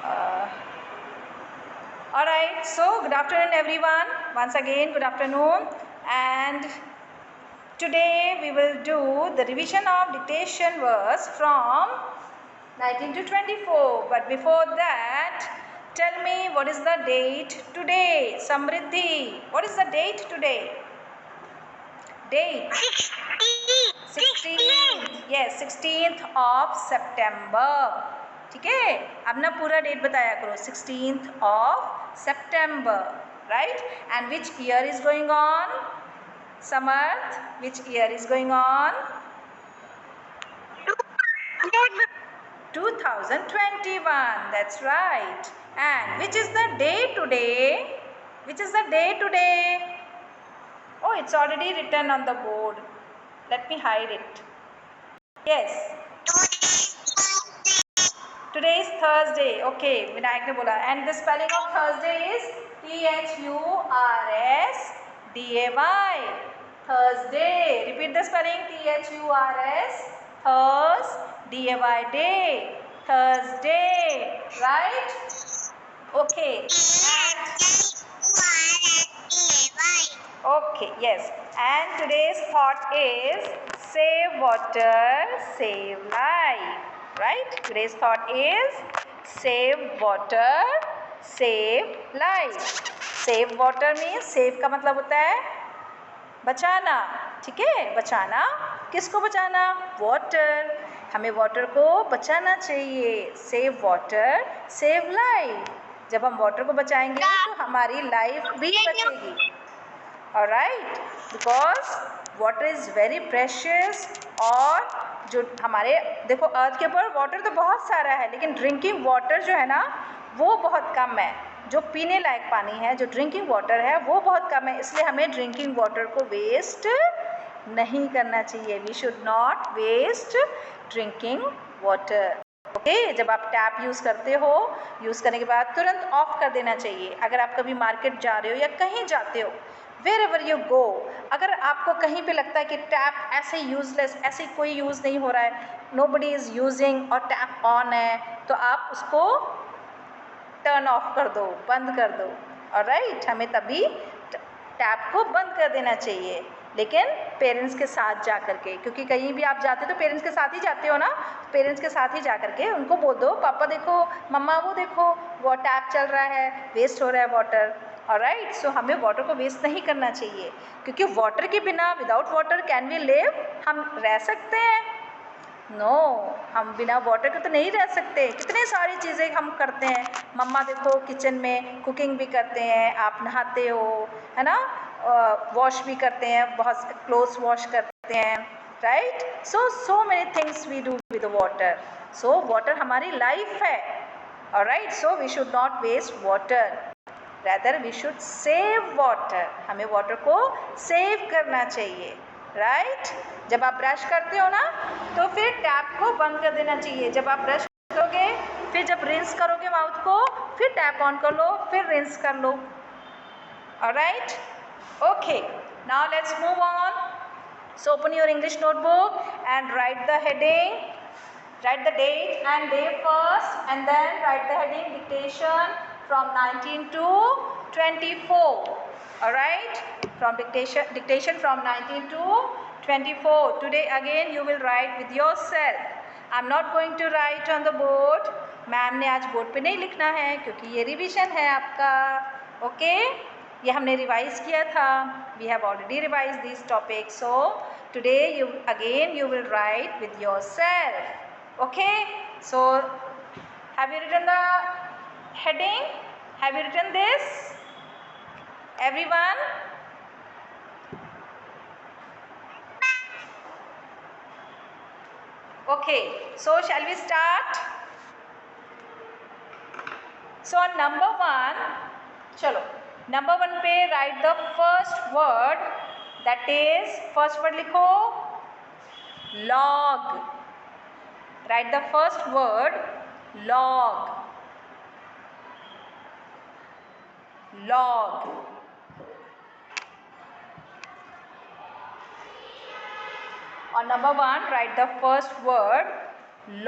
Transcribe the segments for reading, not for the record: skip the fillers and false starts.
Uh, all right, so good afternoon everyone. Once again, good afternoon. And today we will do the revision of dictation verse from 19 to 24. But before that, tell me what is the date today? Samriddhi, what is the date today? Date? 16th. Yes, 16th of September. ठीक है, अब ना पूरा date बताया करो. 16th of September, right? And which year is going on? Samarth, which year is going on? 2021. That's right. And which is the day today? Which is the day today? Oh, it's already written on the board. Let me hide it. Yes. Today is Thursday. Okay, Vinayak ne bola. And the spelling of Thursday is Thursday. Thursday. Repeat the spelling. Thurs. Day. Thursday. Right? Okay. Okay, yes. And today's thought is save water, save life. Right? Today's thought is save water, save life. Save water means save का मतलब होता है बचाना. ठीक है, बचाना. किसको बचाना? वाटर. हमें वाटर को बचाना चाहिए. Save water, save life. जब हम वाटर को बचाएंगे तो हमारी लाइफ भी बचेगी. Alright, because water is very precious. और जो हमारे देखो अर्थ के ऊपर वाटर तो बहुत सारा है, लेकिन ड्रिंकिंग वाटर जो है ना वो बहुत कम है. जो पीने लायक पानी है, जो ड्रिंकिंग वाटर है वो बहुत कम है. इसलिए हमें ड्रिंकिंग वाटर को वेस्ट नहीं करना चाहिए. We should not waste drinking water. Okay, जब आप टैप यूज़ करते हो, यूज़ करने के बाद तुरंत ऑफ कर देना चाहिए. अगर आप कभी मार्केट जा रहे हो या कहीं जाते हो, wherever you go, अगर आपको कहीं पे लगता है कि टैप ऐसे यूज़लेस, ऐसे कोई यूज़ नहीं हो रहा है, nobody is using और टैप ऑन है, तो आप उसको टर्न ऑफ कर दो, बंद कर दो. ऑलराइट, हमें तभी टैप को बंद कर देना चाहिए, लेकिन पेरेंट्स के साथ जा कर के. क्योंकि कहीं भी आप जाते हो तो पेरेंट्स के साथ ही जाते हो ना. पेरेंट्स के साथ ही जा कर के उनको बोल दो, पापा देखो, मम्मा वो देखो, वो टैप चल रहा है, वेस्ट हो रहा है वाटर. ऑलराइट, सो हमें वाटर को वेस्ट नहीं करना चाहिए, क्योंकि वाटर के बिना, without water can we live? हम रह सकते हैं? नो, हम बिना वाटर के तो नहीं रह सकते. कितने सारी चीज़ें हम करते हैं. मम्मा देखो किचन में कुकिंग भी करते हैं, आप नहाते हो, है ना, वॉश भी करते हैं, बहुत क्लोथ्स वॉश करते हैं. Right? So many things we do with water. So water हमारी लाइफ है. Alright, so we should not waste water, rather we should save water. हमें वाटर को सेव करना चाहिए. राइट? जब आप ब्रश करते हो ना तो फिर टैप को बंद कर देना चाहिए. जब आप ब्रश करोगे, फिर जब रिंस करोगे माउथ को, फिर टैप ऑन कर लो, फिर रिंस कर लो. Alright, okay, now let's move on. So open your English notebook and write the heading. Write the date and day first, and then write the heading dictation from 19 to 24. Alright, from dictation from 19 to 24. Today again you will write with yourself. I'm not going to write on the board. Ma'am ने आज board पे नहीं लिखना है क्योंकि ये revision है आपका. ओके, ये हमने रिवाइज किया था. We have already revised these topics. So today you will write with yourself. Okay, so have you written the heading? Have you written this, everyone? Okay, so shall we start? So number 1, chalo, number 1 पे write the first word, that is first word लिखो log. Write the first word log. Log. On number 1, write the first word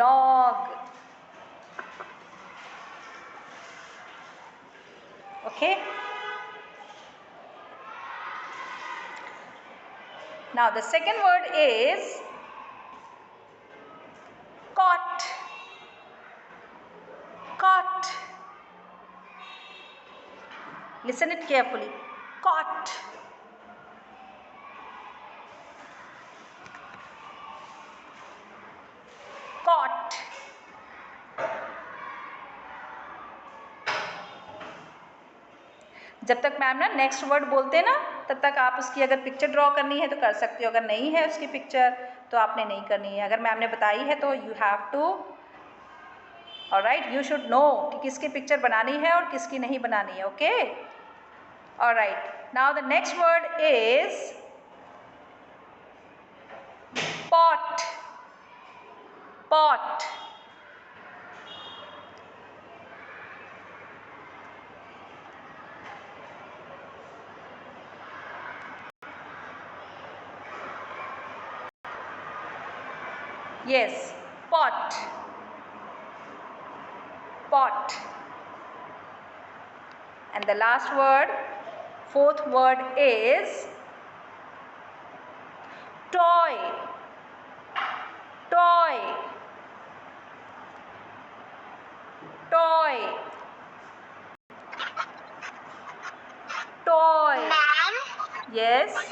log. Okay. Now the second word is caught. Caught. Listen it carefully. Caught. Caught. जब तक ma'am ना next word बोलते हैं ना तब तक आप उसकी अगर पिक्चर ड्रॉ करनी है तो कर सकते हो, अगर नहीं है उसकी पिक्चर तो आपने नहीं करनी है। अगर मैम ने बताई है तो you have to, alright, you should know कि किसकी पिक्चर बनानी है और किसकी नहीं बनानी है। Okay, alright, now the next word is pot. Pot. Yes, pot. Pot. And the last word, fourth word is toy. Toy. Toy. Toy. Ma'am, Yes.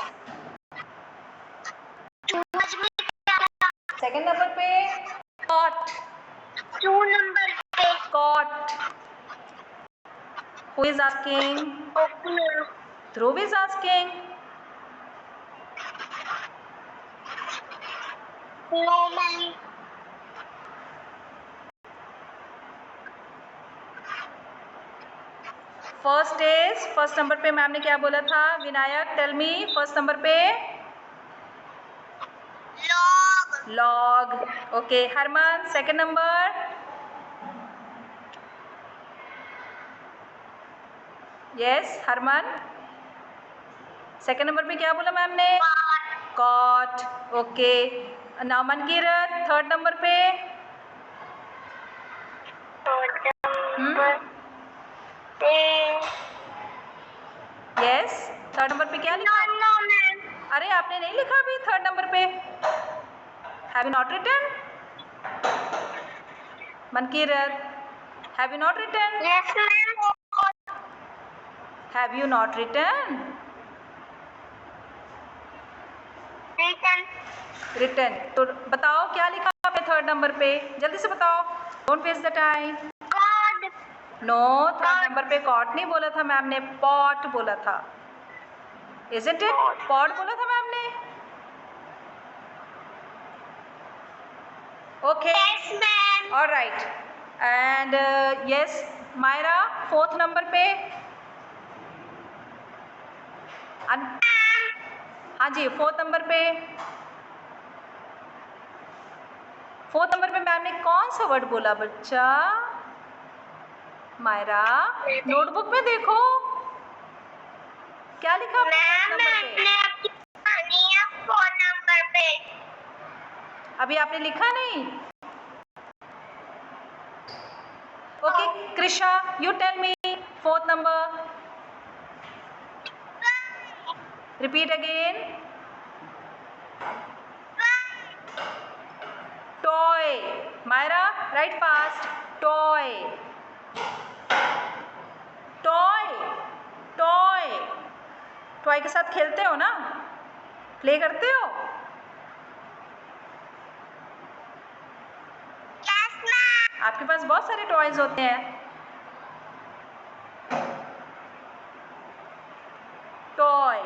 Second number पे caught. 2 नंबर पे Caught. Who is asking? Okay. Dhruv is asking. No ma'am. First number पे ma'am ने क्या बोला था? Vinayak, tell me, first number पे log. Log. Okay, Harman, second number. Yes, Harman, second number पे क्या बोला मैम ने? Caught. Okay, now Mankirat, third number पे. यस, थर्ड नंबर पे क्या लिखा? No ma'am. अरे आपने नहीं लिखा अभी थर्ड नंबर पे? Have you not written? Mankirat, have you not written? Yes ma'am. Have you not written? Written. तो बताओ क्या लिखा आपने थर्ड नंबर पे, जल्दी से बताओ, don't waste the time. God. No, third number पे कॉट नहीं बोला था मैम ने, पॉट बोला था. Isn't it? पॉट बोला था मैम ने. Okay, yes ma'am. Alright. And yes Myra, fourth number पे. हाँ जी, फोर्थ नंबर पे. फोर्थ नंबर पे मैम ने कौन सा वर्ड बोला बच्चा? मायरा, नोटबुक में देखो क्या लिखा आपने मैम, फोर्थ नंबर पे? मैंने आपकी कहानी है 4 नंबर पे. अभी आपने लिखा नहीं? Okay, Krisha, you tell me fourth number. Repeat again. Toy. Myra, write fast. Toy. Toy. Toy. Toy के साथ खेलते हो ना, प्ले करते हो? Yes ma'am. आपके पास बहुत सारे टॉयज होते हैं. Toy.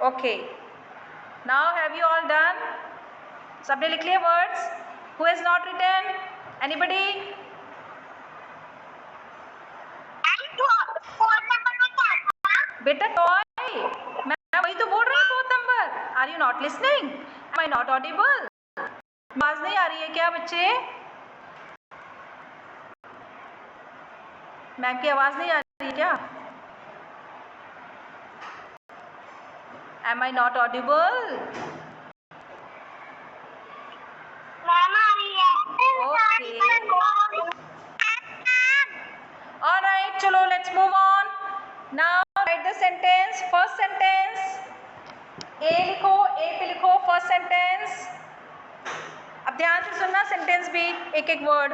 Okay, now have you all done? सबने लिख लिए words? Who has not written? Anybody? And 4 number पे क्या था? बेटा टॉय, मैं वही तो बोल रही हूँ. Fourth number. Are you not listening? Am I not audible? आवाज नहीं आ रही है क्या बच्चे? मैम की आवाज नहीं आ रही है क्या? Am I not audible? Ma'am आ रही है. Okay. ऑलराइट, चलो let's move on. Now write the sentence. First sentence. A लिखो, A पे लिखो फर्स्ट सेंटेंस. अब ध्यान से सुनना सेंटेंस भी एक एक वर्ड.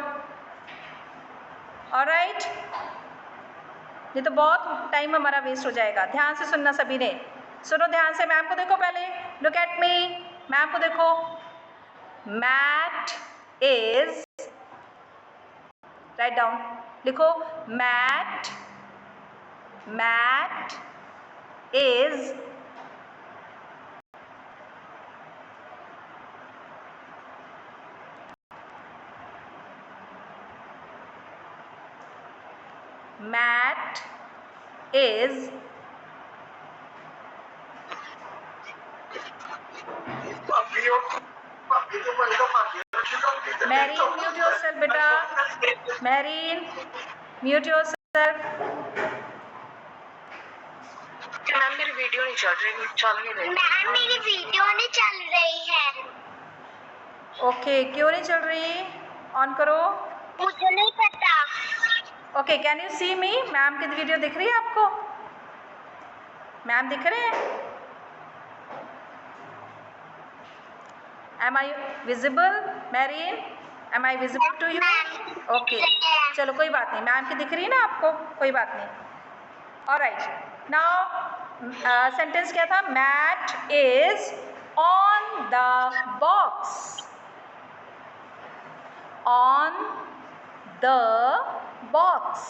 ऑलराइट, ये तो बहुत टाइम हमारा वेस्ट हो जाएगा. ध्यान से सुनना सभी ने. सुनो ध्यान से. मैम को देखो पहले. Look at me. मैम को देखो. Mat is, write down. लिखो mat. Mat is Matt is Marine, mute yourself beta. Marine, mute yourself. Ma'am मेरी वीडियो नहीं चल रही मैम मेरी वीडियो नहीं चल रही है. ओके, क्यों नहीं चल रही? ऑन करो. मुझे नहीं पता. Okay, can you see me? Ma'am की वीडियो दिख रही है आपको? मैम दिख रहे हैं? Am I visible, Marine? Am I visible to you? Okay, चलो कोई बात नहीं. मैम की दिख रही है ना आपको? कोई बात नहीं. ऑलराइट, नाउ सेंटेंस क्या था? Matt is on the box. On the box.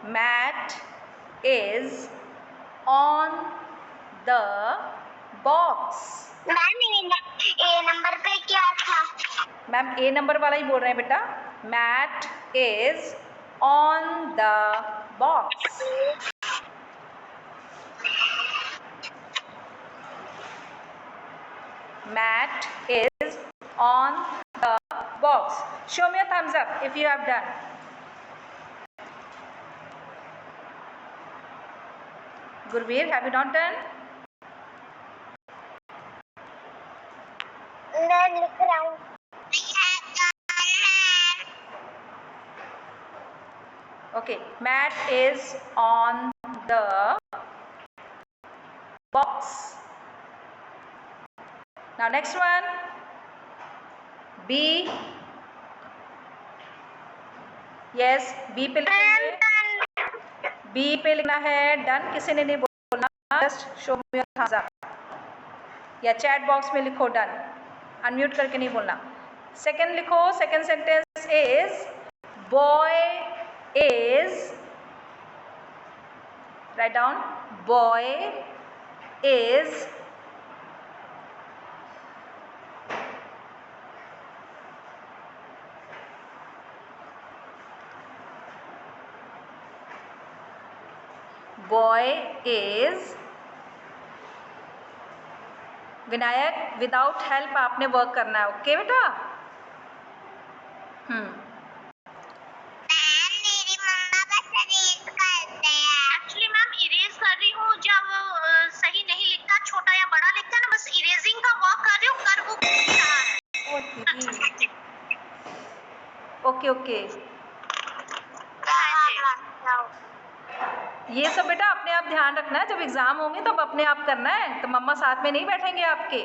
Matt is on the box. Ma'am A number पे क्या था? मैम ए नंबर वाला ही बोल रहे हैं बेटा. Matt is on the box. Matt is on the box. Show me a thumbs up if you have done. Gurveer, have you not done? मैं लिख रहा हूँ. Okay, Matt is on the box. Now next one. B. Yes, B पे लिखेंगे. B पे लिखना है. Done किसी ने नहीं बोलना. Just show me your thumbs up या चैट बॉक्स में लिखो डन. अनम्यूट करके नहीं बोलना. सेकंड लिखो. Second sentence is boy is, write down. Boy is boy is. Vinayak, without help आपने वर्क करना है. ओके बेटा. मेरी मम्मा बस इरेज करते हैं. एक्चुअली मैम इरेज कर रही हूँ. जब सही नहीं लिखता, छोटा या बड़ा लिखता है ना, बस इरेजिंग का वर्क कर रही हूँ. कर वो ओके ओके. ये सब बेटा अपने आप ध्यान रखना है. जब एग्जाम होंगे तब अपने आप करना है. तो मम्मा साथ में नहीं बैठेंगे आपके.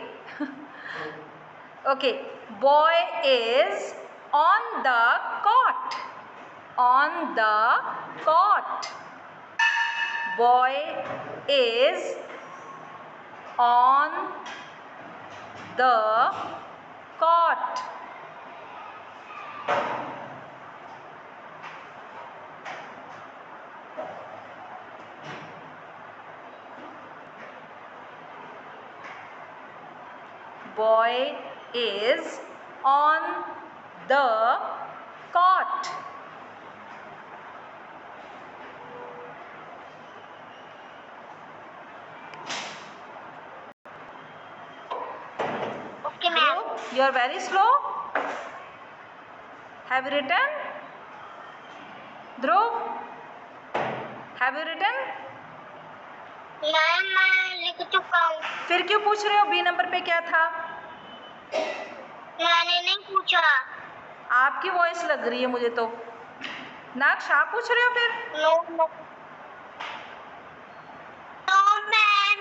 Okay. Boy is on the cot. On the cot. Boy is on the cot. Boy is on the cot. Okay, ma'am. You are very slow. Have you written? Dhruv, have you written? Ma'am मैं लिख चुका हूँ. फिर क्यों पूछ रहे हो B number पे क्या था? मैंने नहीं पूछा. आपकी वॉइस लग रही है मुझे तो. नाक्ष आप पूछ रहे हो फिर? No ma'am.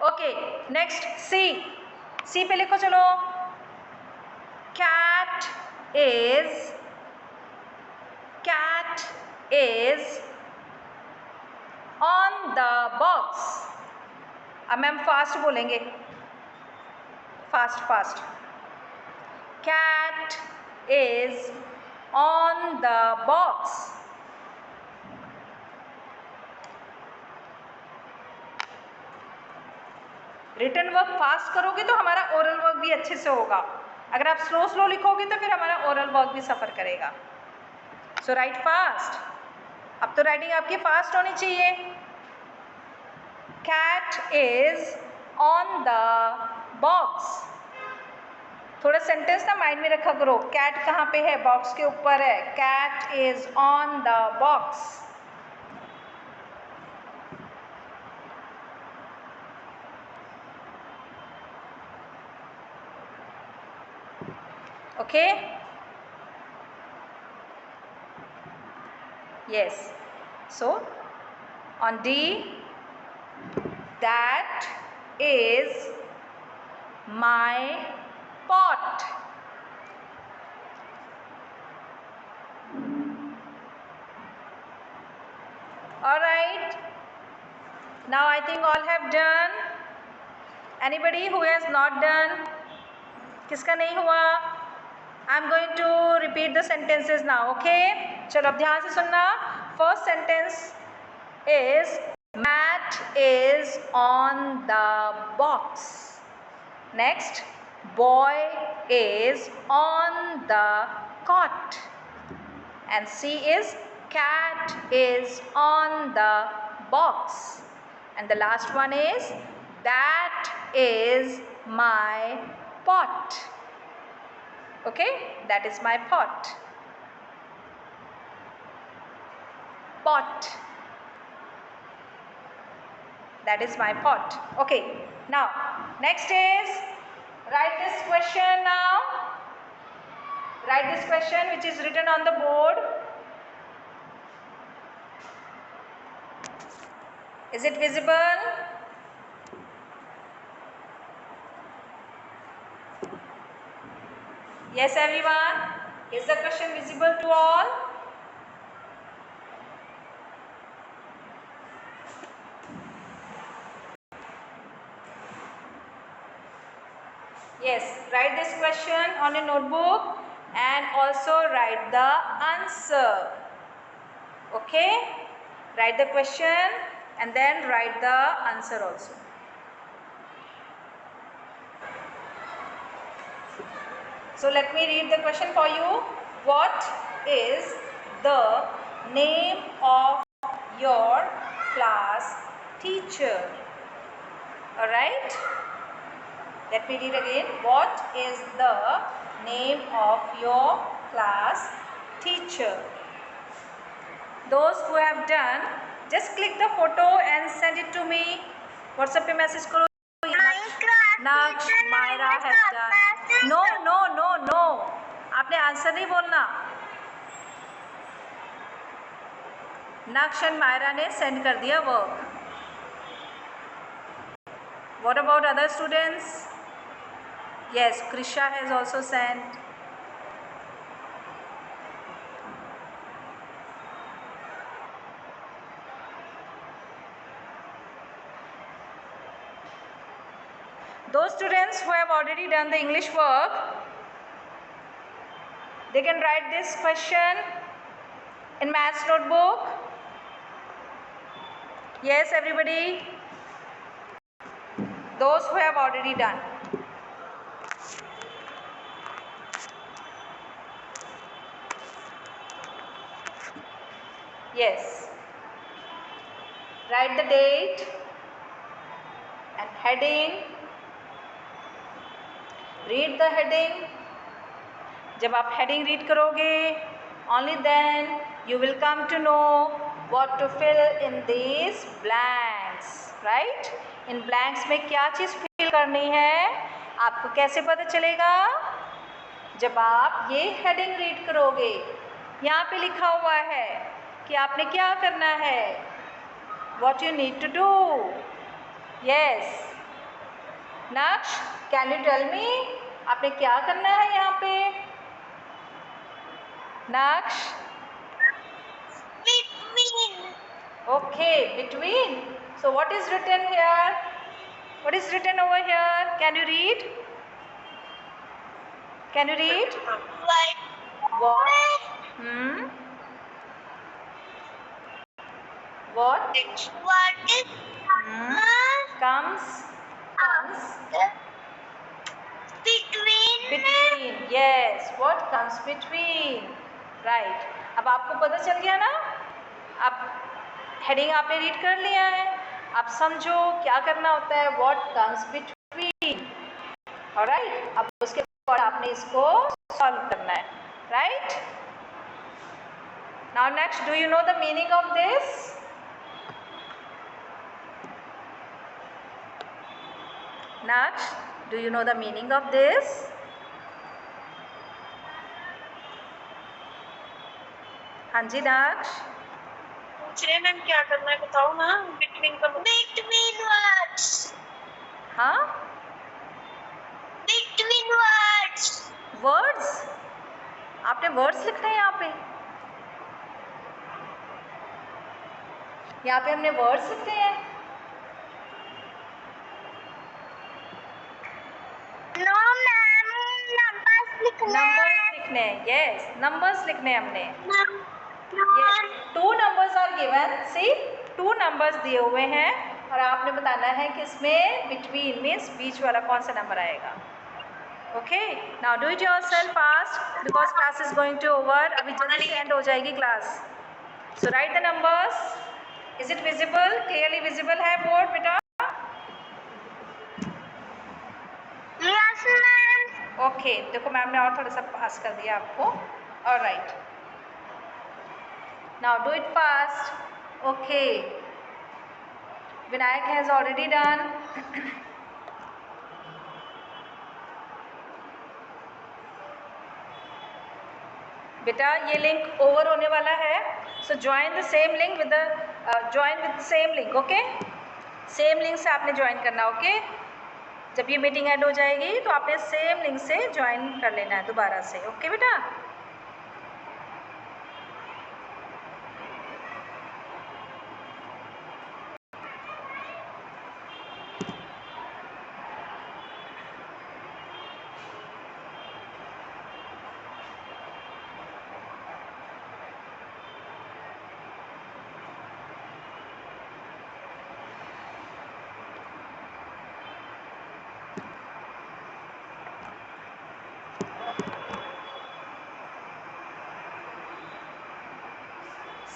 Okay, next C. C पे लिखो चलो। cat is on the box. अब मैम फास्ट बोलेंगे, fast. cat is on the box. Written work fast करोगे तो हमारा ओरल वर्क भी अच्छे से होगा। अगर आप स्लो लिखोगे तो फिर हमारा ओरल वर्क भी सफ़र करेगा। So write fast. अब तो राइटिंग आपकी फास्ट होनी चाहिए। Cat is on the box. थोड़ा सेंटेंस ना माइंड में रखा करो। कैट कहाँ पे है? बॉक्स के ऊपर है। Cat is on the box. Okay, yes, so on D, that is my pot. All right, now I think all have done. Anybody who has not done? किसका नहीं हुआ? I'm going to repeat the sentences now, okay? चलो अब ध्यान से सुनना। First sentence is Matt is on the box. Next, boy is on the cot. And C is cat is on the box. And the last one is that is my pot. Okay, that is my pot. Pot. That is my pot. Okay, now next is write this question now. Write this question which is written on the board. Is it visible? Yes, everyone. Is the question visible to all? Yes, write this question on a notebook and also write the answer. Okay? Write the question and then write the answer also. So let me read the question for you. What is the name of your class teacher? Alright? Let me read again. What is the name of your class teacher? Those who have done, just click the photo and send it to me. WhatsApp पे message करो. Naksh, Myra has done. No. आपने answer नहीं बोलना. Naksh and Myra ने send कर दिया work. What about other students? Yes, Krisha has also sent. Those students who have already done the English work, they can write this question in maths notebook. Yes, everybody. Those who have already done. Yes. Write the date and heading. Read the heading. जब आप heading read करोगे, only then you will come to know what to fill in these blanks, right? In blanks में क्या चीज़ fill करनी है, आपको कैसे पता चलेगा? जब आप ये heading read करोगे. यहाँ पे लिखा हुआ है कि आपने क्या करना है, what you need to do. Yes. Naksh, can you tell me आपने क्या करना है यहाँ पे? Naksh. Between. Okay, between. So what is written here? What is written over here? Can you read? Can you read? What? What? What is Comes between. Yes. What comes between? Right. अब आपको पता चल गया ना? अब heading आपने read कर लिया है. अब समझो क्या करना होता है. What comes between? Alright. अब उसके बाद आपने इसको सॉल्व करना है. Right? Now next, do you know the meaning of this? Naksh, do you know the meaning of this? हाँ जी Naksh. पूछ रहे मैम क्या करना है बताओ ना. बिटवीन का बिटवीन वर्ड्स. हाँ. Between words. वर्ड्स. आपने वर्ड्स लिखना है यहाँ पे. यहाँ पे हमने वर्ड्स लिखते हैं. नो मैम नंबर्स लिखने हैं. यस, नंबर्स लिखने हैं हमने. Yes. 2 numbers are given. See, 2 numbers दिए हुए हैं और आपने बताना है कि इसमें between means बीच वाला कौन सा नंबर आएगा. Okay, now do it yourself fast because class is going to over. अभी जल्दी से end हो जाएगी class. So write the numbers. Is it visible? Clearly visible है board बेटा? Yes ma'am. Okay, देखो मैम ने और थोड़ा सा पास कर दिया आपको. All right. Now do it fast. Okay. Vinayak has already done. बेटा ये लिंक ओवर होने वाला है. सो join the same link with the same link. Okay, same link से आपने ज्वाइन करना. ओके, जब ये मीटिंग एंड हो जाएगी तो आपने सेम लिंक से ज्वाइन कर लेना है दोबारा से. ओके बेटा.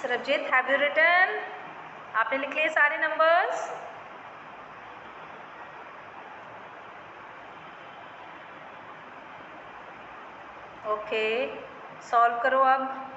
Sarabjit, have you written? आपने लिख लिए सारे नंबर्स? ओके, सॉल्व करो अब.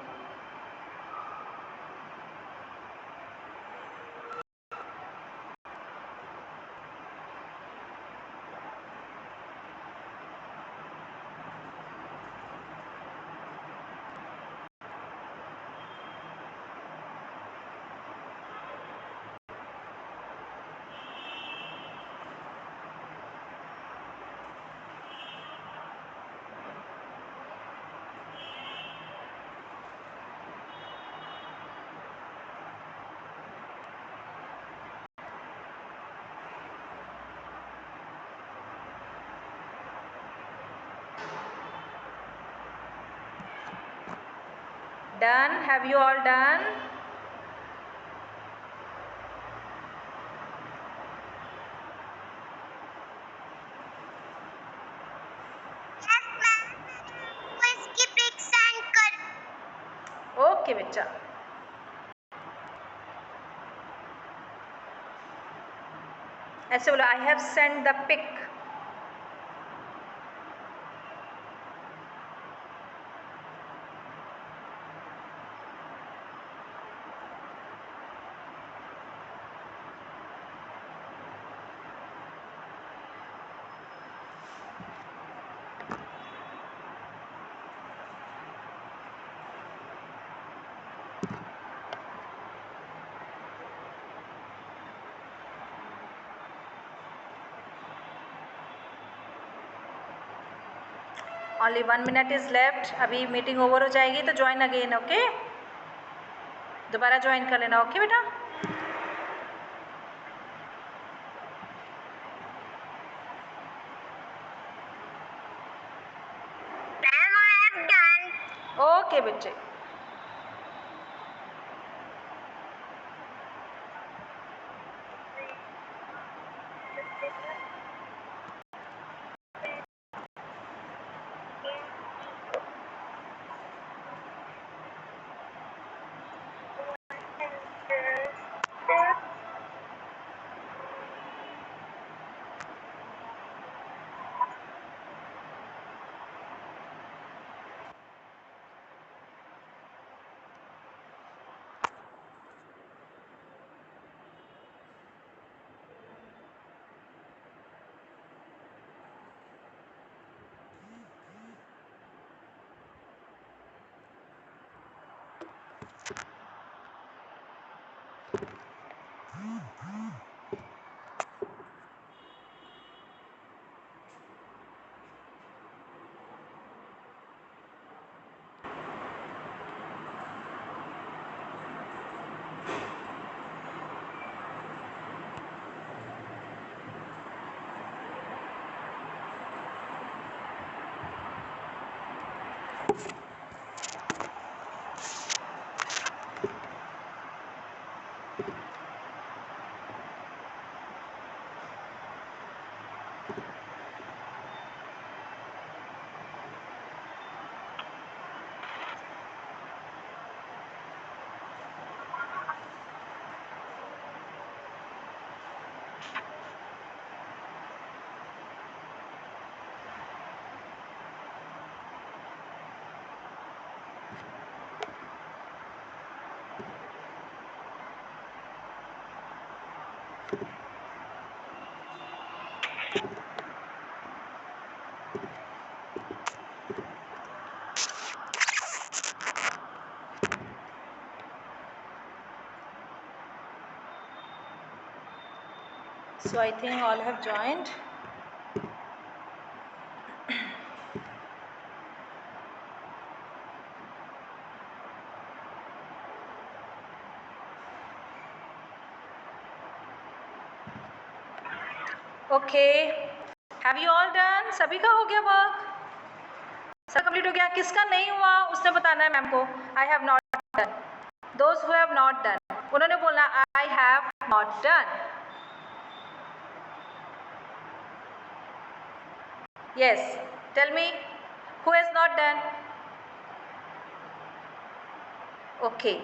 Done? Have you all done? Yes ma'am. वो इसकी पिक सेंड कर. ओके बेटा. ऐसे बोला, I have send the pic. Only 1 minute is left. अभी मीटिंग ओवर हो जाएगी तो ज्वाइन अगेन, ओके? दोबारा ज्वाइन कर लेना, ओके बेटा? Ma'am, I have done. ओके बच्चे. So I think all have joined. Okay, have you all done? सभी का हो गया वर्क? सब कंप्लीट हो गया? किसका नहीं हुआ उसने बताना है मैम को. I have not done. Those who have not done, उन्होंने बोलना I have not done. Yes, tell me who has not done. Okay,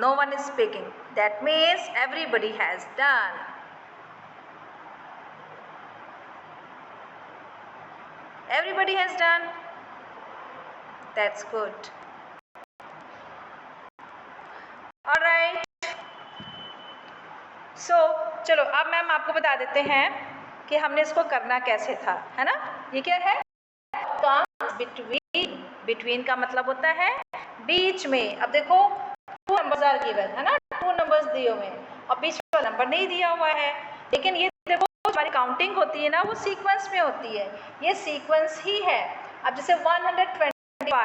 no one is speaking. That means everybody has done. Everybody has done. That's good. All right. So, चलो अब ma'am आपको बता देते हैं कि हमने इसको करना कैसे था, है ना? ये क्या है? बिटवीन. बिटवीन का मतलब होता है बीच में. अब देखो 2 नंबर्स आर गिवन, है ना? 2 नंबर्स दिए हुए हैं और बीच में नंबर नहीं दिया हुआ है. लेकिन ये देखो हमारी काउंटिंग होती है ना, वो सीक्वेंस में होती है. ये सीक्वेंस ही है. अब जैसे 125 लिखा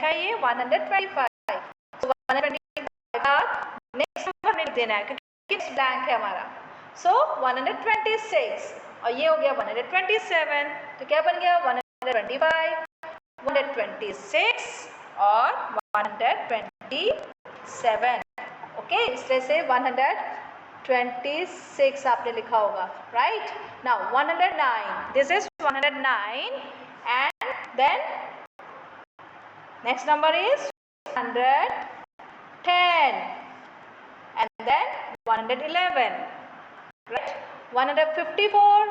है, ये 125. तो 125 बाद नेक्स्ट नंबर लिख देना है क्योंकि ब्लैंक है हमारा. सो 126 और ये हो गया 127. तो क्या बन गया? 125, 126 और 127. ओके, इस तरह से 126 आपने लिखा होगा. Right now 109. This is 109 and then next number is 110 and then 111. Right? 154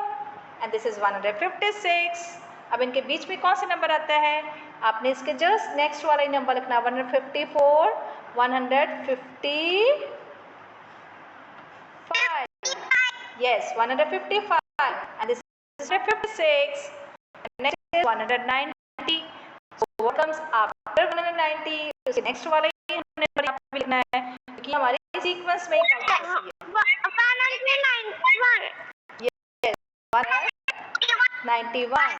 and this is 156. अब इनके बीच में कौन सा नंबर आता है? आपने इसके जस्ट नेक्स्ट वाला ही नंबर लिखना. 154, 155. Yes, 155 and this is 156 and next is 190. So what comes after 190? उसके नेक्स्ट वाला ही नंबर यहाँ पे लिखना है क्योंकि हमारी सीक्वेंस में ही काउंट होती है. 191. Yes, 191.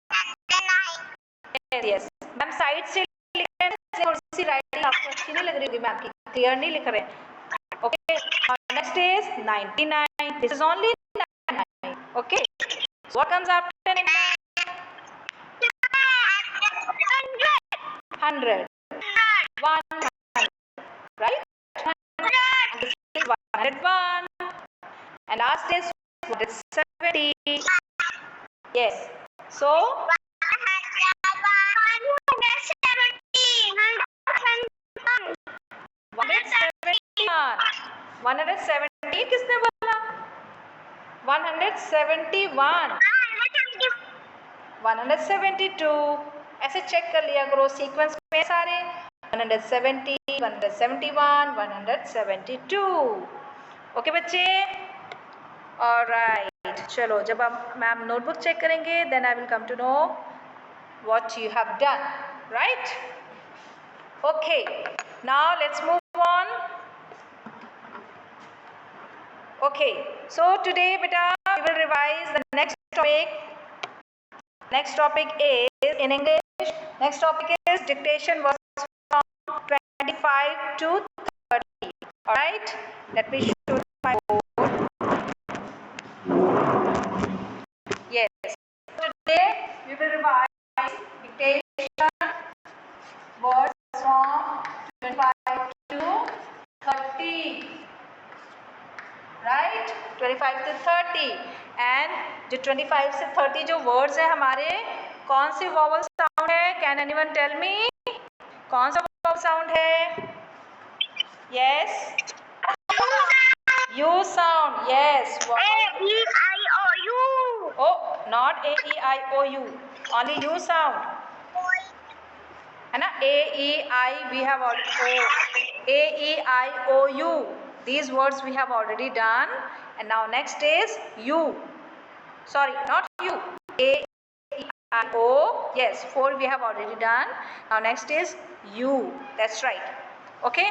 यस मैम साइड से लिख रहे हैं, थोड़ी सी राइटिंग आपको अच्छी नहीं लग रही होगी मैम की, क्लियर नहीं लिख रहे हैं। Okay next is 99, this is only 99. Okay what comes after 99? 100, 100, right? 100. This is 101. And last is 170. Yes. So 170 किसने बोला? 171, 172. ऐसे चेक कर लिया करो सीक्वेंस में सारे 170, 171, 172. ओके बच्चे, ऑलराइट चलो जब आप मैम नोटबुक चेक करेंगे then I will come to know what you have done, right? Okay, now let's move on. Okay, so today beta we will revise the next topic. Next topic is in English. Next topic is dictation words from 25 to 30. All right, let me show my board. Yes, today we will revise dictation words from 25 to 30, right? 25 to 30. and जो 25 से 30 जो words हैं हमारे कौन सी vowel sound है? Can anyone tell me? कौन सा vowel sound है? Yes, U sound. Yes, A-E-I-O-U. oh not A-E-I-O-U, only U sound है ना. A-E-I we have already, A-E-I-O-U, these words we have already done. And now next is U, sorry not U, A-E-I-O, yes 4 we have already done. Now next is U, that's right. Okay,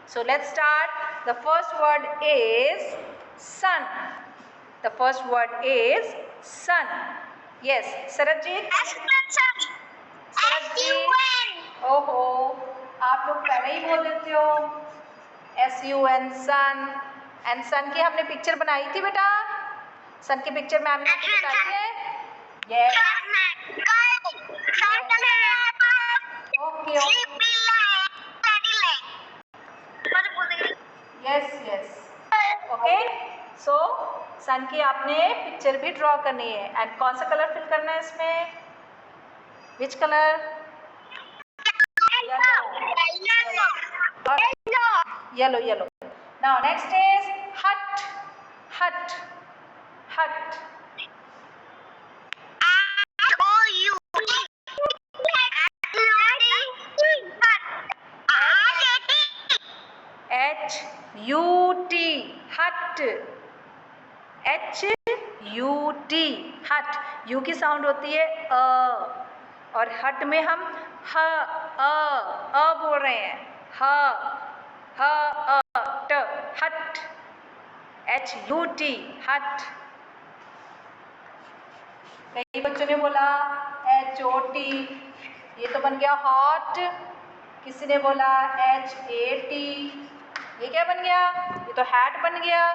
so let's start. The first word is sun. The first word is sun. Yes Sarabjit. ओहो आप लोग पहले ही बोल देते हो SUN sun. And सन की हमने picture बनाई थी बेटा, सन की पिक्चर मैम ने आपको बताई है. Yes okay yes yes okay. So son की आपने पिक्चर भी ड्रॉ करनी है. एंड कौन सा कलर फिल करना है इसमें? Which colour? Yellow, yellow. Now next is hut, hut, hut. H-U-T, hut. H-U-T, hut. U की साउंड होती है अ, और हट में हम ह अ बोल रहे हैं. ह ह अ ट, हट. H-U-T, हट. कई बच्चों ने बोला H-O-T, ये तो बन गया हॉट. किसी ने बोला H-A-T, ये क्या बन गया? ये तो हैट बन गया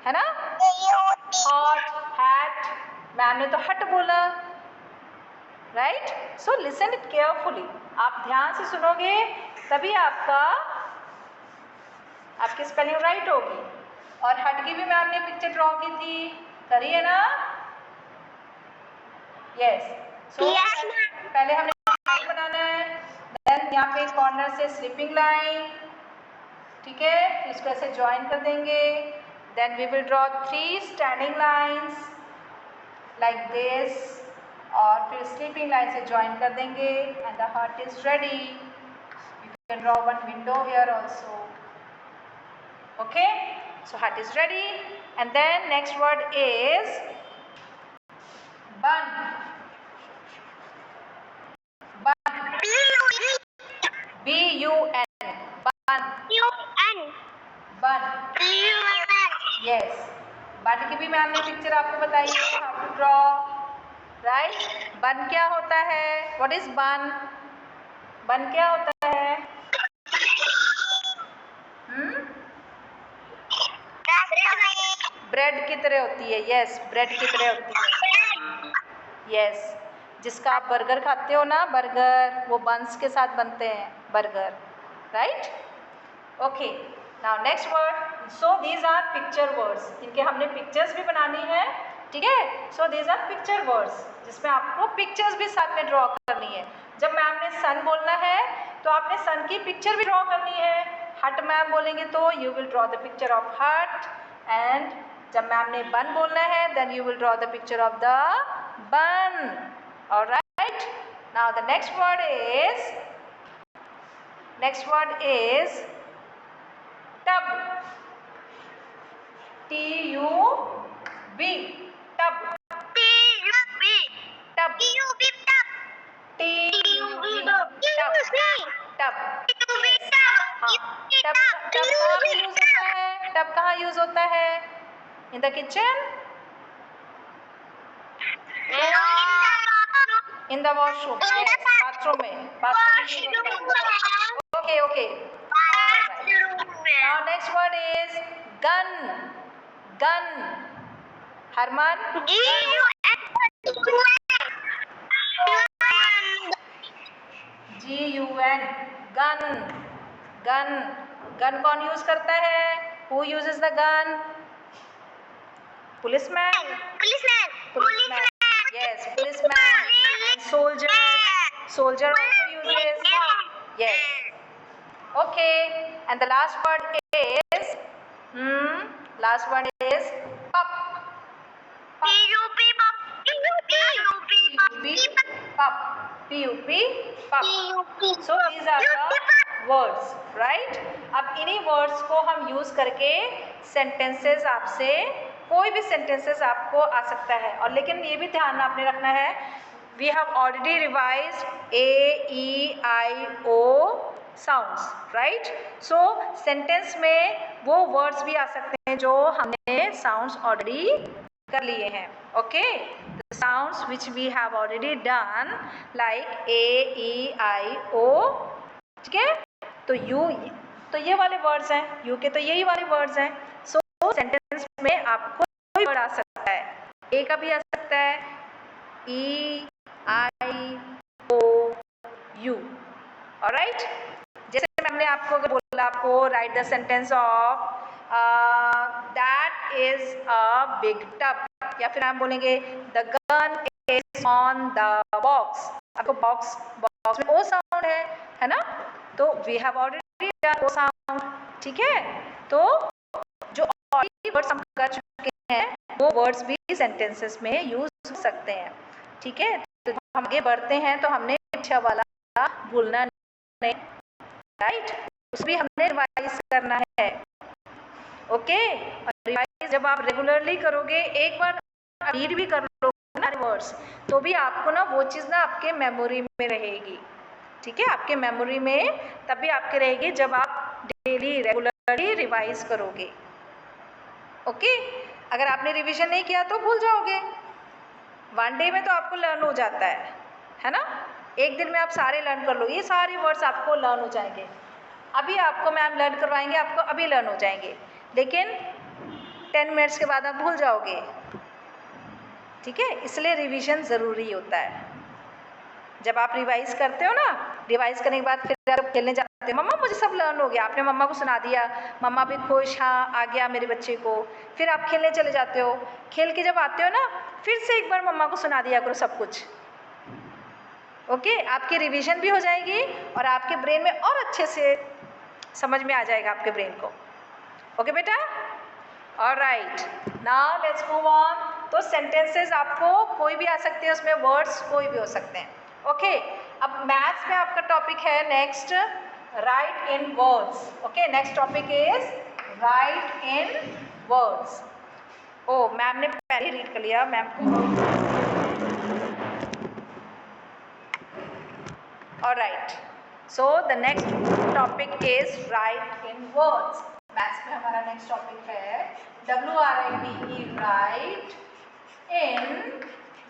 है ना. हॉट हैट, मैम ने तो हट बोला, right. So listen it carefully, आप ध्यान से सुनोगे तभी आपकी स्पेलिंग राइट होगी. और हट की भी मैम ने पिक्चर ड्रॉ की थी, करी है ना. यस सो पहले हमें लाइन बनाना है, देन यहाँ पे कॉर्नर से स्लिपिंग लाइन, ठीक है, फिर इसको ऐसे ज्वाइन कर देंगे. Then we will draw 3 standing lines like this, और फिर स्लीपिंग लाइन से ज्वाइन कर देंगे. And the heart is ready. You can draw one window here also. Okay so heart is ready. And then next word is bun. B-U-N, bun. bun. yes. बन की भी ma'am ने picture आपको बताई है हाउ टू ड्रॉ. राइट। बन क्या होता है? व्हाट इज बन? बन क्या होता है? ब्रेड की तरह होती है। यस, ब्रेड की तरह होती है। यस, जिसका आप बर्गर खाते हो ना, बर्गर, वो बंस के साथ बनते हैं, burger, right. Okay, now next word. So these are picture words, इनके हमने पिक्चर्स भी बनानी है, ठीक है। So these are picture words, जिसमें आपको पिक्चर्स भी साथ में ड्रॉ करनी है। जब मैम ने सन बोलना है तो आपने सन की पिक्चर भी ड्रॉ करनी है। हट मैम बोलेंगे तो you will draw the picture of hut, and जब मैम ने बन बोलना है then you will draw the picture of the bun. All right, now the next word is tub. T-U-B, tub. T-U-B, Tub. T-U-B, tub. T-U-B, tub. Tub. Yes. हाँ, tub कहाँ पे use होता है? tub कहाँ use होता है? In the kitchen? In the washroom. Yes, bathroom में, bathroom में use होता है। Okay, okay. Alright. Now next word is gun. Gun. Harman. G-U-N. Gun. Gun. Gun कौन यूज करता है? Who uses the gun? Policeman. Policeman. Yes, policeman. And soldier. Soldier also uses. Yes. Okay. And the last word is last word is pup. P-U-P, pup. P-U-P, pup. P-U-P, pup. So these are the words, right? अब इन्हीं words को हम use करके sentences आपसे कोई भी sentences आपको आ सकता है। और लेकिन ये भी ध्यान आपने रखना है, we have already revised A, E, I, O sounds, right? So sentence में वो words भी आ सकते हैं जो हमने sounds already कर लिए हैं। Okay, the sounds which we have already done like A, E, I, O, ठीक है। तो यू, तो ये वाले वर्ड्स हैं, यू के तो यही वाले वर्ड्स हैं। सो सेंटेंस में आपको कोई वर्ड आ सकता है, ए का भी आ सकता है, E, I, O, U, alright. जैसे मैंने आपको अगर बोला आपको write the sentence of that is a big tub, या फिर हम बोलेंगे the gun is on the box. आपको बॉक्स में ओ साउंड है ना, तो we have already done O sound, ठीक है। तो जो ऑलरेडी वर्ड्स हम कर चुके हैं वो वर्ड्स भी सेंटेंसेस में यूज हो सकते हैं, ठीक है। तो हम आगे बढ़ते हैं तो हमने अच्छा वाला भूलना नहीं, राइट, उस भी हमने रिवाइज करना है। ओके, रिवाइज जब आप रेगुलरली करोगे, एक बार रीड भी कर लोगे ना वर्ड्स, तो भी आपको ना वो चीज़ ना आपके मेमोरी में रहेगी, ठीक है। आपके मेमोरी में तब भी आपके रहेगी जब आप डेली रेगुलरली रिवाइज करोगे। ओके, अगर आपने रिवीजन नहीं किया तो भूल जाओगे। वन डे में तो आपको लर्न हो जाता है ना, एक दिन में आप सारे लर्न कर लो, ये सारे वर्ड्स आपको लर्न हो जाएंगे। अभी आपको मैम लर्न करवाएंगे, आपको अभी लर्न हो जाएंगे, लेकिन 10 मिनट्स के बाद आप भूल जाओगे, ठीक है। इसलिए रिवीजन ज़रूरी होता है। जब आप रिवाइज करते हो ना, रिवाइज करने के बाद फिर आप खेलने जाते हो, मम्मा मुझे सब लर्न हो गया, आपने मम्मा को सुना दिया, मम्मा भी खुश, हाँ आ गया मेरे बच्चे को, फिर आप खेलने चले जाते हो। खेल के जब आते हो ना, फिर से एक बार मम्मा को सुना दिया करो सब कुछ। ओके, आपकी रिवीजन भी हो जाएगी और आपके ब्रेन में और अच्छे से समझ में आ जाएगा आपके ब्रेन को। ओके बेटा, alright, now let's move on. तो सेंटेंसेस आपको कोई भी आ सकते हैं, उसमें वर्ड्स कोई भी हो सकते हैं। ओके, अब मैथ्स में आपका टॉपिक है next, write in words. Okay, next topic is write in words. ओ, मैम ने पहले रीड कर लिया, मैम को। Alright, so the next topic is write in words. Maths में हमारा नेक्स्ट टॉपिक है WRITE, write in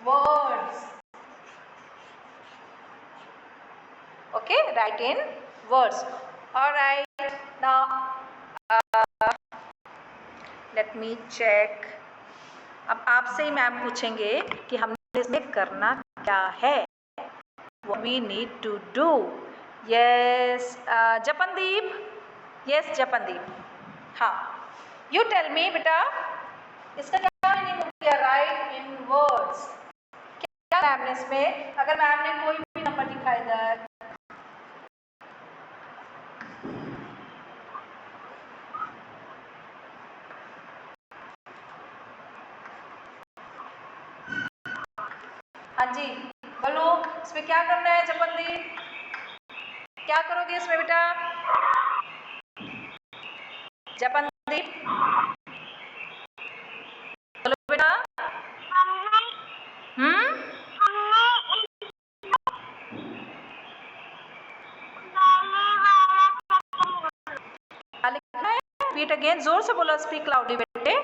words. Okay, write in words. All right, now let me check. अब आपसे ही मैम पूछेंगे कि हमने इसमें करना क्या है. What we need to do. Yes, जपनदीप. Yes, जपनदीप. हाँ, you tell me बेटा, इसका क्या मीनिंग हो गया? Right in words. क्या मैम ने इसमें, अगर मैम ने कोई भी नंबर लिखा इधर, हाँ जी बोलो, इसमें क्या करना है जपनदीप? क्या करोगे इसमें बेटा? जपनदीप बोलो बेटा. क्या लिखना है? रिपीट अगेन, जोर से बोलो, स्पीक लाउडली बेटे.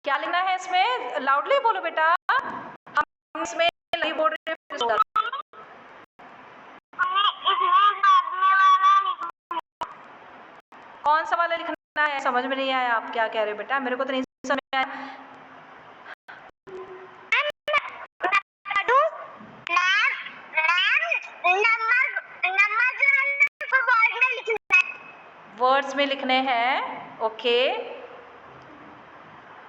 क्या लिखना है इसमें? लाउडली बोलो बेटा. हम इसमें नहीं बोल रहे. कौन सा वाला लिखना है? समझ में नहीं आया आप क्या कह रहे हो बेटा, मेरे को तो नहीं समझ आया. वर्ड्स में लिखने हैं. Okay,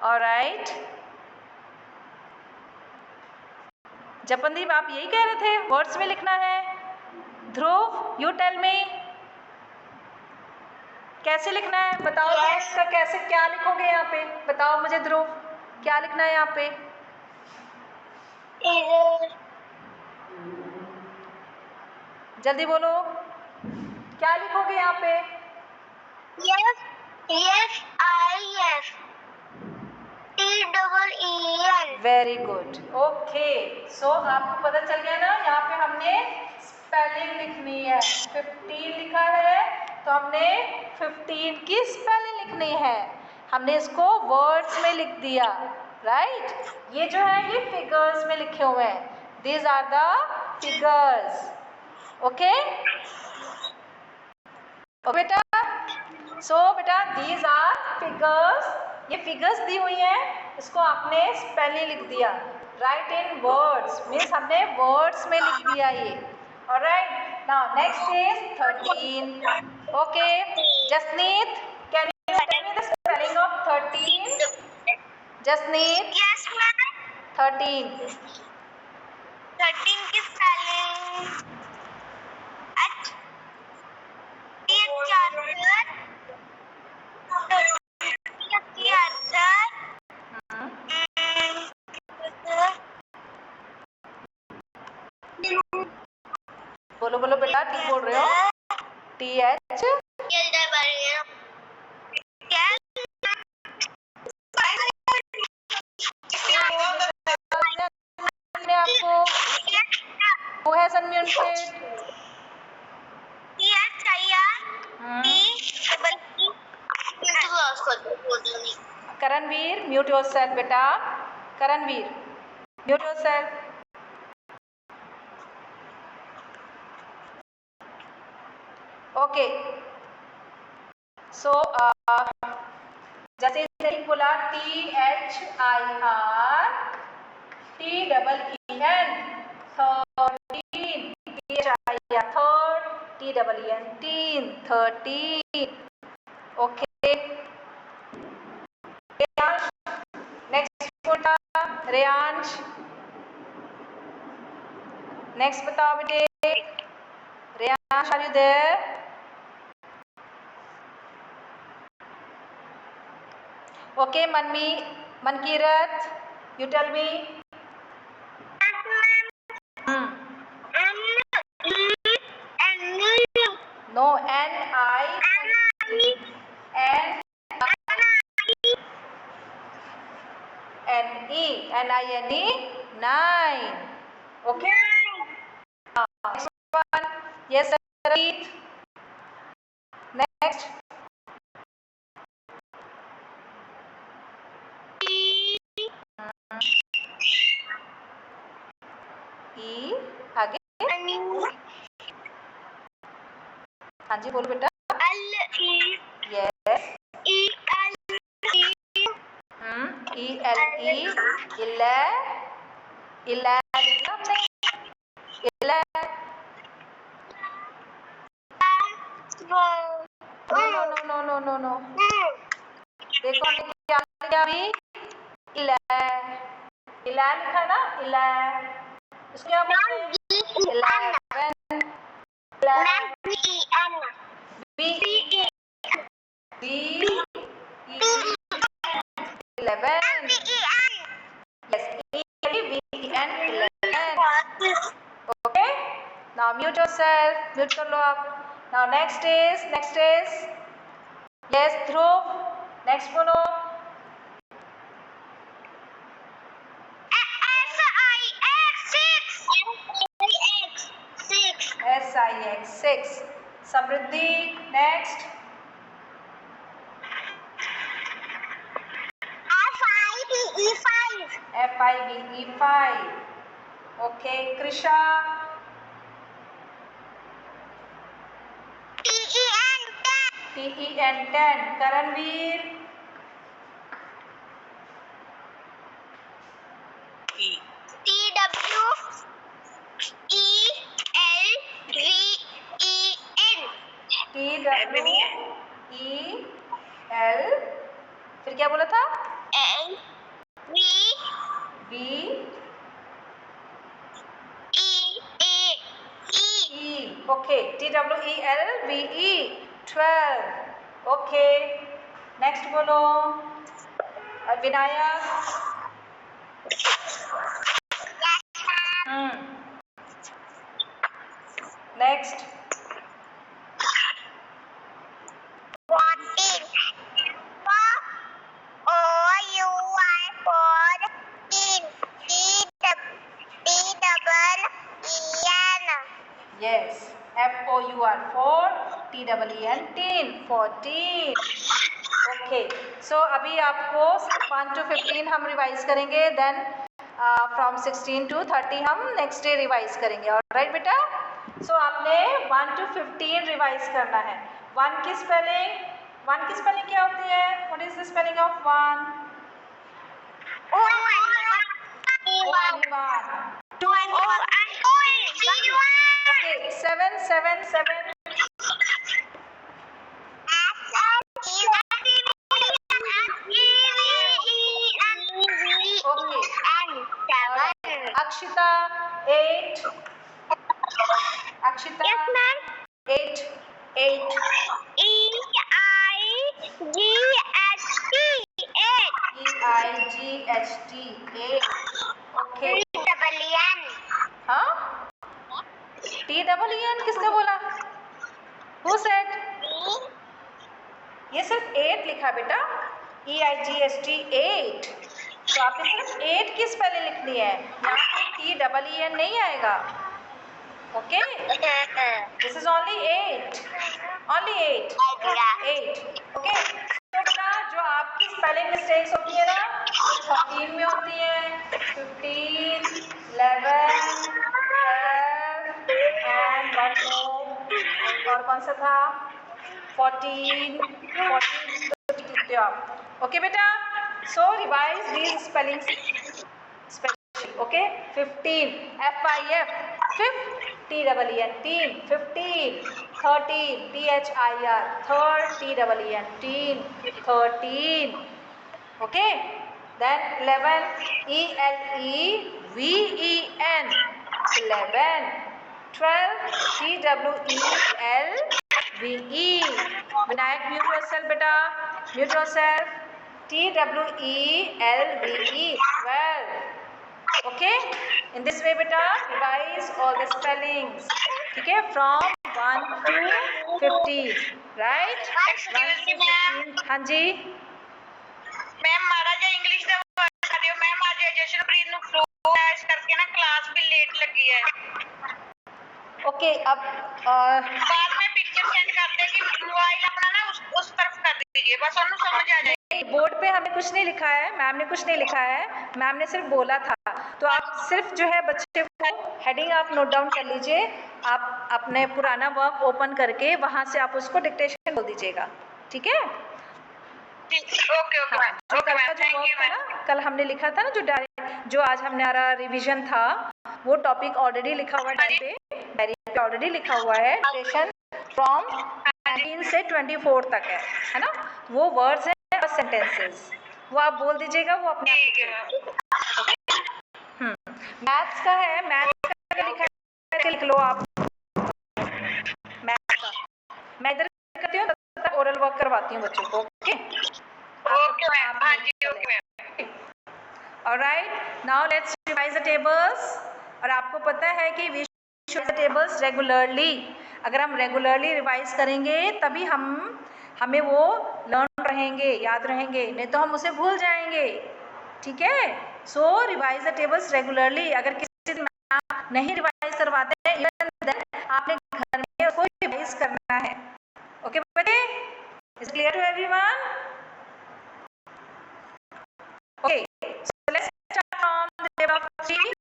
alright. जपनदीप आप यही कह रहे थे, वर्ड्स में लिखना है. ध्रुव, यू टेल मी, कैसे लिखना है बताओ. yes. का कैसे, क्या लिखोगे यहाँ पे बताओ मुझे ध्रुव, क्या लिखना है यहाँ पे? जल्दी बोलो, क्या लिखोगे यहाँ पे? yes, yes, I-S, T-E-E-N. Very good. Okay, so आपको पता चल गया ना, यहाँ पे हमने स्पेलिंग लिखनी है. 15 लिखा है तो हमने 15 की स्पेलिंग लिखनी है. हमने इसको वर्ड्स में लिख दिया. राइट, ये जो है ये फिगर्स में लिखे हुए हैं. These are the figures. Okay बेटा. सो बेटा, दीज आर फिगर्स. ये फिगर्स दी हुई हैं, इसको आपने स्पेलिंग लिख दिया. राइट इन वर्ड्स मीन्स हमने वर्ड्स में लिख दिया ये. Alright, now next is 13. Okay, Jasneet, can you tell me the spelling of 13? Jasneet. Yes, ma'am. 13. 13 की स्पेलिंग H बोलो बोलो बेटा, टी बोल रहे हो? TH. आपको वो है अनम्यूटेड. करणवीर, म्यूट योरसेल्फ बेटा. Karanveer, mute yourself. Okay, so जैसे बोला THIR TEEN 13. Third, TEEN 13. Okay, next बोला रेयांश. नेक्स्ट बताओ बेटे. Reyansh, are you there? Okay, Mankirat, you tell me. No, NINE. 9. Okay, next one. Yes, Sarit. Next. E, आगे हाँ जी बोलो बेटा। यस, ई एल ई, इले, इले लिखना हमने, इले। No no no no no no, देखो हमने क्या लिखा अभी, इले, इले लिखा ना, इले, इसको क्या बोलते हैं? 11, B B 11, yes, E-L-V-E-N 11. Okay, now mute yourself, mute कर लो आप. Now next is yes Dhruv, next बोलो. SIX 6. Samriddhi, next. FIBE 5. Okay, Krisha. TEN 10. Karanveer. TWEL, फिर क्या बोला था? V E. Okay, TWELVE 12. Okay, next बोलो. Vinayak. Next. Yes, FOUR 4, TEEN 10, 14. Okay, so अभी आपको 1 to 15 हम रिवाइज करेंगे, then from 16 to 30 हम नेक्स्ट डे रिवाइज करेंगे. ऑलराइट बेटा. सो आपने 1 to 15 रिवाइज करना है. 1 की स्पेलिंग क्या होती है? What is the spelling of 1? Okay, 7 7 7. Okay. Akshita 8. Akshita. Yes, ma'am. 8 8. EIGHT 8. Okay. हाँ? TEEN किसने बोला? Who said? ये सिर्फ 8 लिखा बेटा. EIGHT 8. तो आपने सिर्फ 8 की स्पेलिंग लिखनी है. यहाँ पे TEEN नहीं आएगा. Okay, this is only 8. Only 8. 8. Okay, तो बेटा जो आपकी स्पेलिंग मिस्टेक्स होती है ना, 13 में होती है, 15, 11, 12 एंड वन मोर. और कौन सा था? 14 14 आप. ओके बेटा, so revise these spellings. Okay, 15 FIF 5th, TEEN 10, 15 13 THIR 3rd, TEEN 10, 13. Okay, then 11 ELEVEN 11, 12 TWELVE. Vinayak, mute yourself beta, mute yourself. TWELVE 12. Okay, in this way beta revise all the spellings. ठीक है, from 1 to 15, right? 1 to 15. हाँ जी ma'am माड़ा जा English ਦਾ word कर दियो ma'am. आज जशनप्रीत ਨੂੰ flash करके ना क्लास भी लेट लगी है. ओके, अब बाद में पिक्चर सेंड कर दे कि मोबाइल अपना ना उस तरफ कर दीजिए, बस उन्हें समझ आ जाए. बोर्ड पे हमने कुछ नहीं लिखा है, मैम ने कुछ नहीं लिखा है. मैम ने सिर्फ बोला था तो आप सिर्फ जो है बच्चे को हेडिंग आप नोट डाउन कर लीजिए, आप अपने पुराना वर्क ओपन करके वहाँ से आप उसको डिक्टेशन बोल दीजिएगा, ठीक है? ओके ओके मैम, जो ओके कल का मैम, जो थैंक वर्क यू था मैम। ना, कल हमने लिखा था ना जो आज हमारा रिवीजन था, वो टॉपिक ऑलरेडी लिखा हुआ है डायरी पे ऑलरेडी लिखा हुआ है। डिक्टेशन फ्रॉम 19 से 24 तक है ना? वो वर्ड्स हैं और सेंटेंसेस, वो आप बोल दीजिएगा, वो अपने आप ठीक है मैम। मैथ्स का है, मैथ्स का लिखा है, लिख लो आप मैथ्स का। मैं इधर करती हूँ, तब तक ओरल वर्क करवाती हूँ बच्चों को, ओके? ओके मैम, हाँ जी, okay ma'am. Alright, now let's revise the tables. और आपको पता है कि we should revise the tables regularly. अगर हम रेगुलरली रिवाइज करेंगे तभी हमें वो लर्न रहेंगे, याद रहेंगे, नहीं तो हम उसे भूल जाएंगे, ठीक है? So revise the tables regularly. अगर किसी दिन नहीं रिवाइज करवाते हैं, आपने घर में उसको रिवाइज करना है, ओके बच्चे? Is clear to everyone? Okay, so let's start from the table of 3।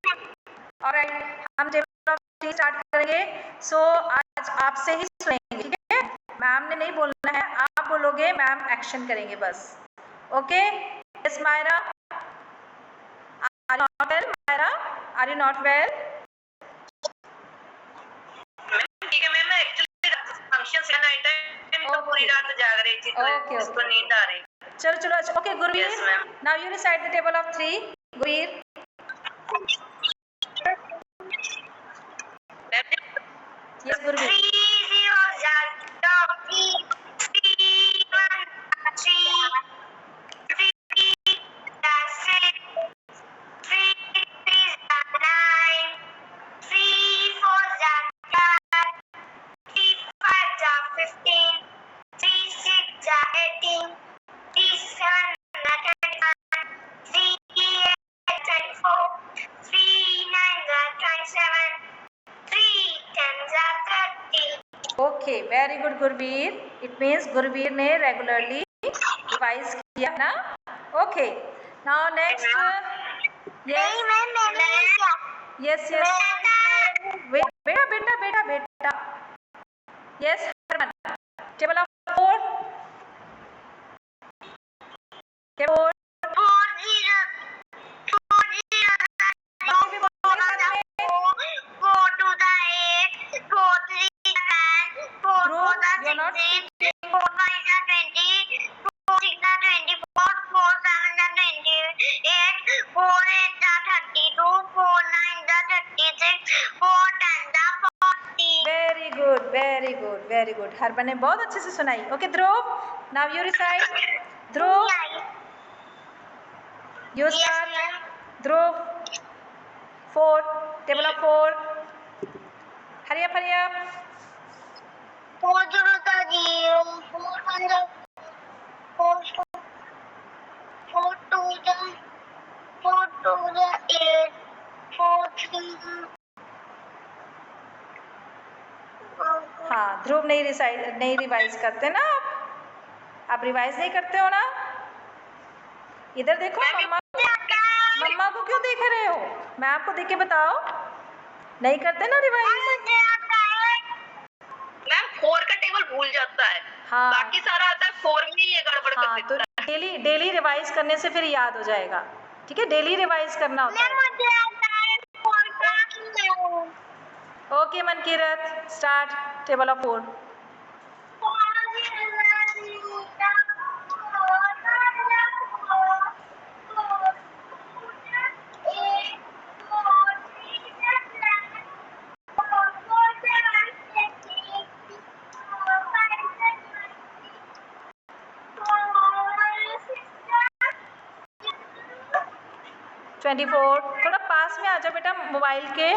Alright, हम टेबल ऑफ 3 स्टार्ट करेंगे। सो आज आपसे ही सुनेंगे, ठीक है? मैम ने नहीं बोलना है, आप बोलोगे, मैम एक्शन करेंगे बस, okay? Yes Myra, are you not well? Myra, are you not well? ठीक है मैम, मैं एक्चुअली फंक्शन से नाइट टाइम तो पूरी रात जाग रही थी, तो इसको नींद आ रही। चलो अच्छा, okay Gurvir, Yes, ma'am. Now you recite the table of 3। Gurvir, yes Gurvir. 3 zeros are 3, 3 1 3, 3 are 6, 3 3 are 9, 3 4 are 10, 3 5 are 15, 3 6 are 18, 3 7 are 21, 3 8 are 24, 3 9 are 27, 3 10 are 30. Okay, very good Gurveer. It means Gurveer ने रेगुलरली रिवाइज किया ना? Okay, now next, yes yes yes, बेटा बेटा बेटा बेटा, yes Harman, table of 4, table 4 0 4 0 भी बोलेंगे साथ में। 4 to the 8, 4 3 10, 4 Dhruv, 4 the you're not 16, 4 5 the 20, 4 6 the 24, 4 7 the 28, 4 8 the 32, 4 9 the 36, 4 10 the 40. Very good very good very good, Harman ने बहुत अच्छे से सुनाई। Okay Dhruv, now you recite. Dhruv, you start. Dhruv 4, table of 4, hurry up hurry up. 4 0 the 0, 4 1 the 4 4 2 the 4 2 the 8, 4 3 the हाँ, ध्रुव नहीं revise करते ना आप रिवाइज नहीं करते हो ना? इधर देखो, मम्मा को क्यों देख रहे हो? मैं आपको देख के बताओ, नहीं करते ना रिवाइज? मैम 4 का टेबल भूल जाता है, हाँ, बाकी सारा आता है, 4 में ही ये गड़बड़ कर हाँ, देता तो डेली रिवाइज करने से फिर याद हो जाएगा, ठीक है? डेली रिवाइज करना होता है। Okay Mankirat, start table of 4। Four. 24, थोड़ा पास में आ जाओ बेटा मोबाइल के,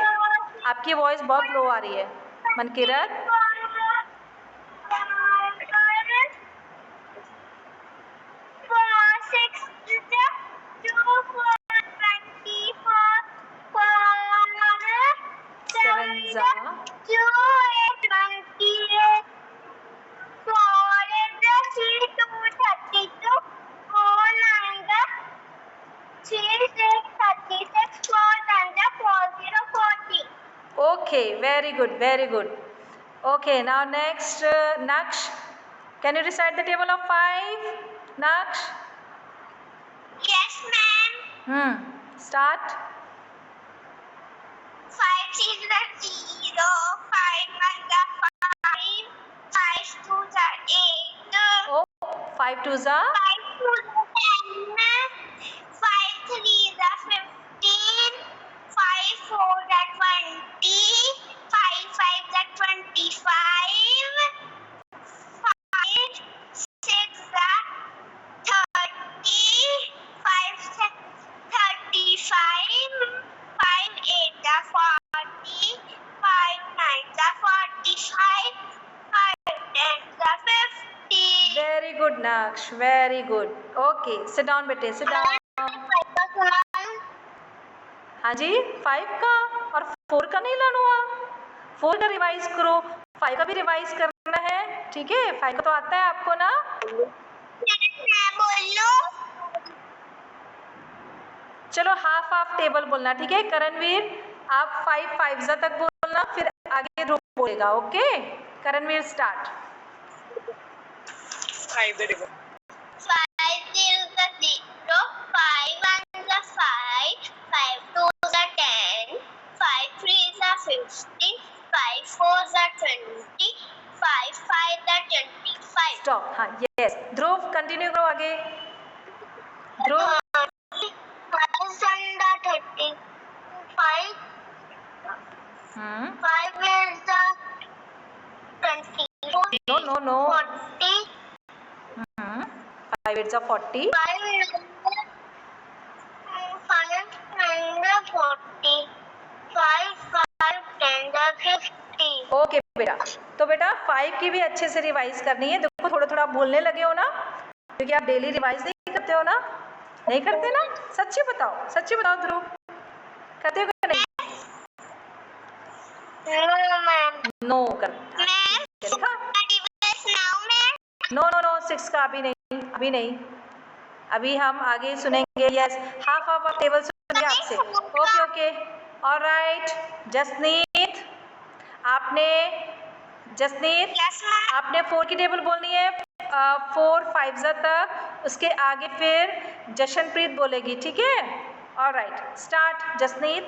आपकी वॉइस बहुत लो आ रही है Mankirat. Okay, very good, very good. Okay, now next, Naksh. Can you recite the table of 5? Naksh? Yes, ma'am. Start. 5 is the 0, 5 1 the 5, 5 2 the 8, Oh, 5 2s are? 5 2 the 10, 5 3 the 15, 5 4 the 20, 5 5 the 25, 5 6 the 30, 5 6 35, 5 8 the 40, 5 9 the 45, 5 10 the 50. Very good, Naksh. Very good. Okay, sit down, bete. Sit down. हाँ जी, 5 का और 4 का नहीं लाना हुआ. 4 का revise करो, 5 का भी रिवाइज करना है. ठीक है, 5 का तो आता है आपको ना. चलो हाफ हाफ टेबल बोलना. ठीक है करणवीर, आप 5 5 तक बोलना, फिर आगे ध्रुव बोलेगा. Okay Karanveer, start. 5 is the 0, 5 1 the 5, 5 2 the 10, 5 3 the 15, 5 4 the 20, 5 5 the 25. Stop. हाँ, यस. ध्रुव कंटिन्यू करो आगे. ध्रुव. 5 1 the 30, 5 is the 20, No. 40, 5 8s are 40. 5 is the 5 and the 40, 5 5 10 the 50. Okay बेटा, तो बेटा 5 की भी अच्छे से रिवाइज करनी है. देखो थोड़ा थोड़ा बोलने लगे हो ना, क्योंकि आप डेली रिवाइज नहीं करते हो ना. नहीं करते ना? सच्ची बताओ ध्रुव, करते हो कि नहीं? No, ma'am. नो करता. देखा? नो 6 का अभी नहीं. अभी हम आगे सुनेंगे. यस, हाफ हाफ टेबल सुनेंगे आपसे. ओके. ऑलराइट. जसनीत, आपने 4 की टेबल बोलनी है. 4 5 तक. उसके आगे फिर जशनप्रीत बोलेगी. ठीक है? Alright, start Jasneet.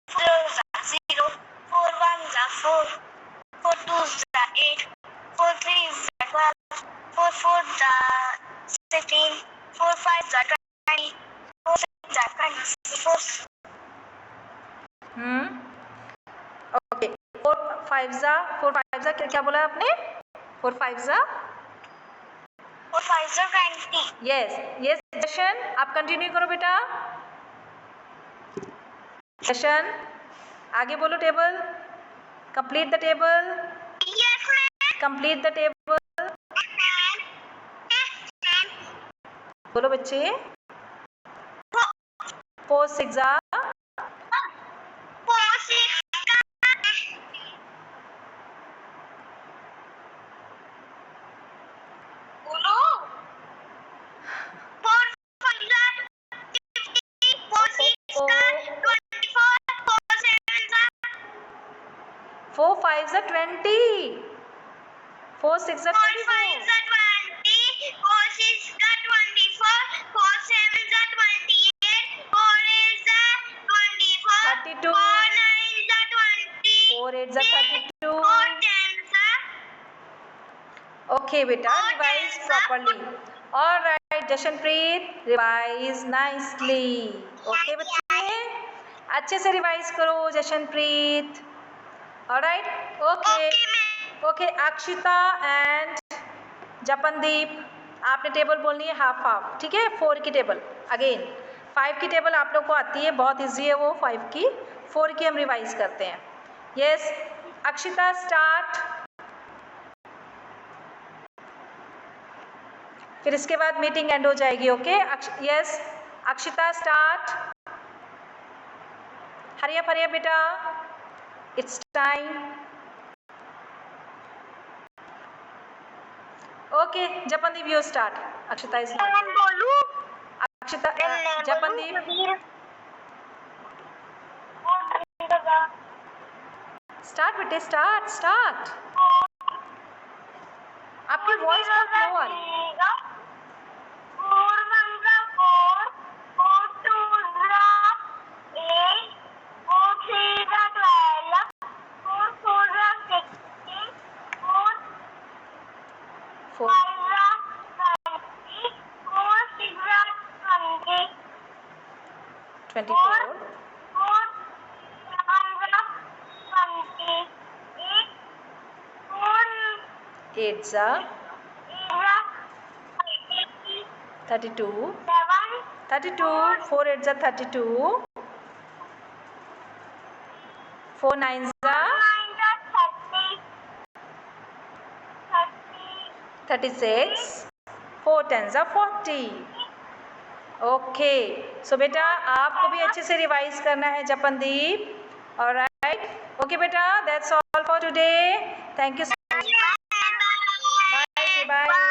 0, 4 1 the 4, 4 2 the 8, 4 3 the 12, 4 4 the 16, 4 5 the 20, 4 6 the 24. Okay. 4 5 क्या बोला आपने? 4 5 4 5 the 20. यस. जशन, आप कंटिन्यू करो बेटा. जशन, आगे बोलो table. Complete the table. Yes, ma'am. Complete the table. बोलो बच्चे. 4 6 4 5 20. 4 6 24. 32. 4 8 32. Okay beta, revise properly. All right Jashanpreet, revise nicely. Okay बच्चे, अच्छे से रिवाइज करो Jashanpreet. All right. Okay. Akshita and Japandeep, आपने टेबल बोलनी है हाफ हाफ. ठीक है? 4 की टेबल. अगेन 5 की टेबल आप लोग को आती है, बहुत इजी है वो 5 की. 4 की हम रिवाइज करते हैं. Yes, Akshita start. फिर इसके बाद मीटिंग एंड हो जाएगी. Okay yes, Akshita start. Hariya बेटा, it's time. Okay Japandeep, you start. Akshita is Akshita. Japandeep start बेटे, स्टार्ट। आपकी वॉइस बहुत लो आ रही है। 4 1 4, 4 2 8, 4 3 12, 4 4 16, 4 5 20, 4 6 20, 24, 4 7 20, 8 za 32, 32, 4 8 za 32, 4 9 za 36, 4 10 za 40। Okay, so बेटा आपको भी अच्छे से रिवाइज करना है जपनदीप। ऑलराइट, ओके बेटा, that's all for today. Thank you so much. Bye bye.